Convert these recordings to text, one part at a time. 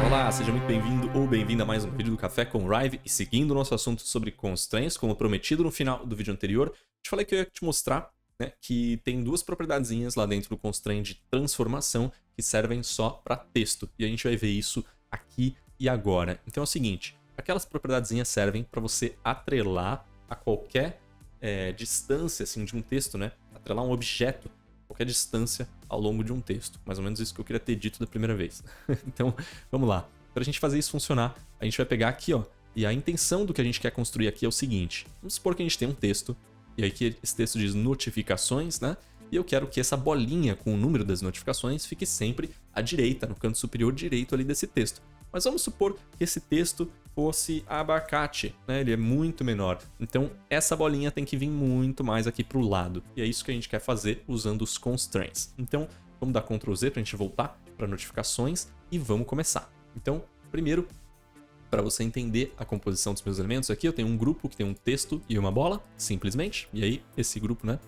Olá, seja muito bem-vindo ou bem-vinda a mais um vídeo do Café com Rive. E seguindo o nosso assunto sobre constraints, como prometido no final do vídeo anterior, te falei que eu ia te mostrar, né, que tem duas propriedadezinhas lá dentro do constraint de transformação que servem só para texto. E a gente vai ver isso aqui e agora. Então é o seguinte, aquelas propriedadezinhas servem para você atrelar a qualquer distância assim, de um texto, né? Atrelar um objeto qualquer distância ao longo de um texto. Mais ou menos isso que eu queria ter dito da primeira vez. Então, vamos lá. Para a gente fazer isso funcionar, a gente vai pegar aqui, ó, e a intenção do que a gente quer construir aqui é o seguinte. Vamos supor que a gente tem um texto, e aí que esse texto diz notificações, né? E eu quero que essa bolinha com o número das notificações fique sempre à direita, no canto superior direito ali desse texto. Mas vamos supor que esse texto fosse abacate, né? Ele é muito menor. Então, essa bolinha tem que vir muito mais aqui para o lado. E é isso que a gente quer fazer usando os constraints. Então, vamos dar Ctrl Z para a gente voltar para notificações e vamos começar. Então, primeiro, para você entender a composição dos meus elementos aqui, eu tenho um grupo que tem um texto e uma bola, simplesmente. E aí, esse grupo, né?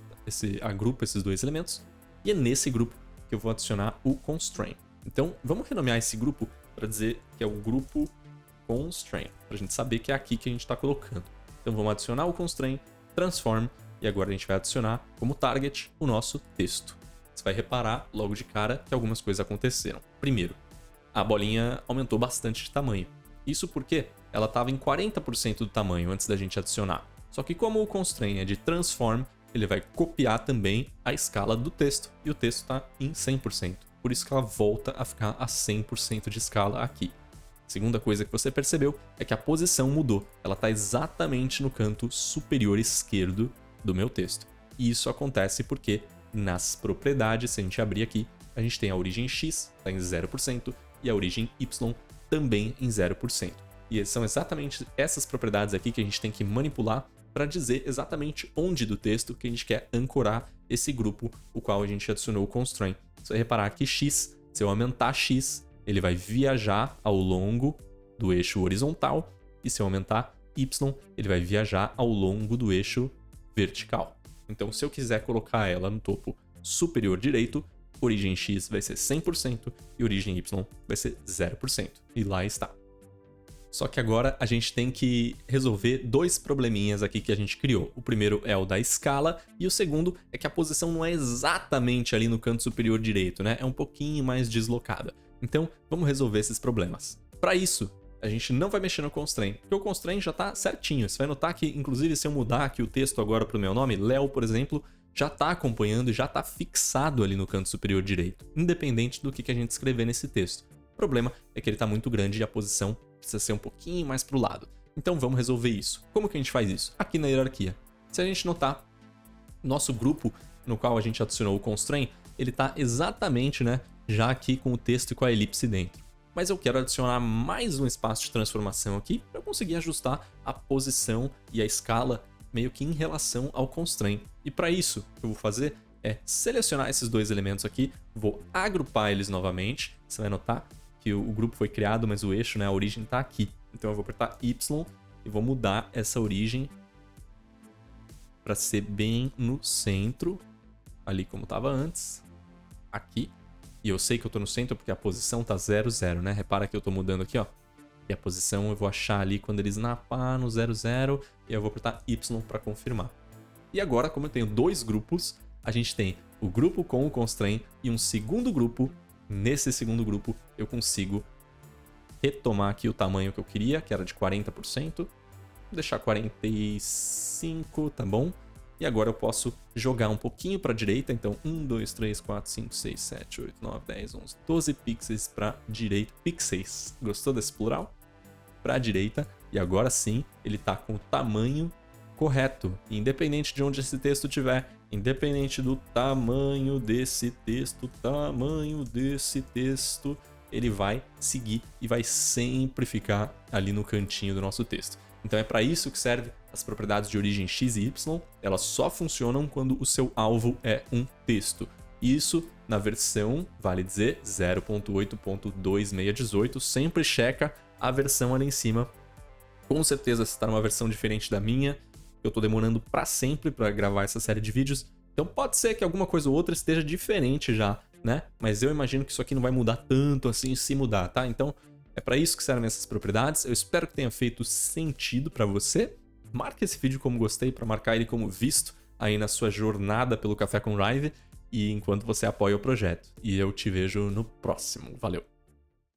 Agrupa esses dois elementos. E é nesse grupo que eu vou adicionar o constraint. Então, vamos renomear esse grupo para dizer que é o grupo constraint, para a gente saber que é aqui que a gente está colocando. Então vamos adicionar o constraint, transform, e agora a gente vai adicionar como target o nosso texto. Você vai reparar logo de cara que algumas coisas aconteceram. Primeiro, a bolinha aumentou bastante de tamanho. Isso porque ela estava em 40% do tamanho antes da gente adicionar. Só que como o constraint é de transform, ele vai copiar também a escala do texto, e o texto está em 100%. Por isso que ela volta a ficar a 100% de escala aqui. Segunda coisa que você percebeu é que a posição mudou. Ela está exatamente no canto superior esquerdo do meu texto. E isso acontece porque nas propriedades, se a gente abrir aqui, a gente tem a origem x, está em 0%, e a origem y também em 0%. E são exatamente essas propriedades aqui que a gente tem que manipular para dizer exatamente onde do texto que a gente quer ancorar esse grupo, o qual a gente adicionou o constraint. Você vai reparar que x, se eu aumentar x, ele vai viajar ao longo do eixo horizontal, e se eu aumentar y, ele vai viajar ao longo do eixo vertical. Então, se eu quiser colocar ela no topo superior direito, origem x vai ser 100% e origem y vai ser 0%. E lá está. Só que agora a gente tem que resolver dois probleminhas aqui que a gente criou. O primeiro é o da escala e o segundo é que a posição não é exatamente ali no canto superior direito, né? É um pouquinho mais deslocada. Então, vamos resolver esses problemas. Para isso, a gente não vai mexer no constraint, porque o constraint já está certinho. Você vai notar que, inclusive, se eu mudar aqui o texto agora para o meu nome, Léo, por exemplo, já está acompanhando e já está fixado ali no canto superior direito, independente do que a gente escrever nesse texto. O problema é que ele está muito grande e a posição precisa ser um pouquinho mais para o lado. Então vamos resolver isso. Como que a gente faz isso? Aqui na hierarquia. Se a gente notar, nosso grupo no qual a gente adicionou o constraint, ele está exatamente, né, já aqui com o texto e com a elipse dentro. Mas eu quero adicionar mais um espaço de transformação aqui para eu conseguir ajustar a posição e a escala meio que em relação ao constraint. E para isso, o que eu vou fazer é selecionar esses dois elementos aqui, vou agrupar eles novamente. Você vai notar que o grupo foi criado, mas o eixo, né, a origem está aqui. Então eu vou apertar Y e vou mudar essa origem para ser bem no centro, ali como estava antes, aqui. E eu sei que eu estou no centro porque a posição está 0, 0, né? Repara que eu estou mudando aqui, ó. E a posição eu vou achar ali quando ele snapar no 0, 0, e eu vou apertar Y para confirmar. E agora, como eu tenho dois grupos, a gente tem o grupo com o constraint e um segundo grupo. Nesse segundo grupo, eu consigo retomar aqui o tamanho que eu queria, que era de 40%. Vou deixar 45%, tá bom? E agora eu posso jogar um pouquinho para a direita. Então, 1, 2, 3, 4, 5, 6, 7, 8, 9, 10, 11, 12 pixels para a direita. Pixels. Gostou desse plural? Para a direita. E agora sim, ele está com o tamanho correto. Independente de onde esse texto estiver, independente do tamanho desse texto, ele vai seguir e vai sempre ficar ali no cantinho do nosso texto. Então é para isso que serve as propriedades de origem x e y. Elas só funcionam quando o seu alvo é um texto. Isso na versão, vale dizer, 0.8.2618. Sempre checa a versão ali em cima. Com certeza se está numa versão diferente da minha. Eu estou demorando para sempre para gravar essa série de vídeos. Então pode ser que alguma coisa ou outra esteja diferente já, né? Mas eu imagino que isso aqui não vai mudar tanto assim se mudar, tá? Então É para isso que servem essas propriedades. Eu espero que tenha feito sentido para você. Marque esse vídeo como gostei para marcar ele como visto aí na sua jornada pelo Café com Rive e enquanto você apoia o projeto. E eu te vejo no próximo. Valeu!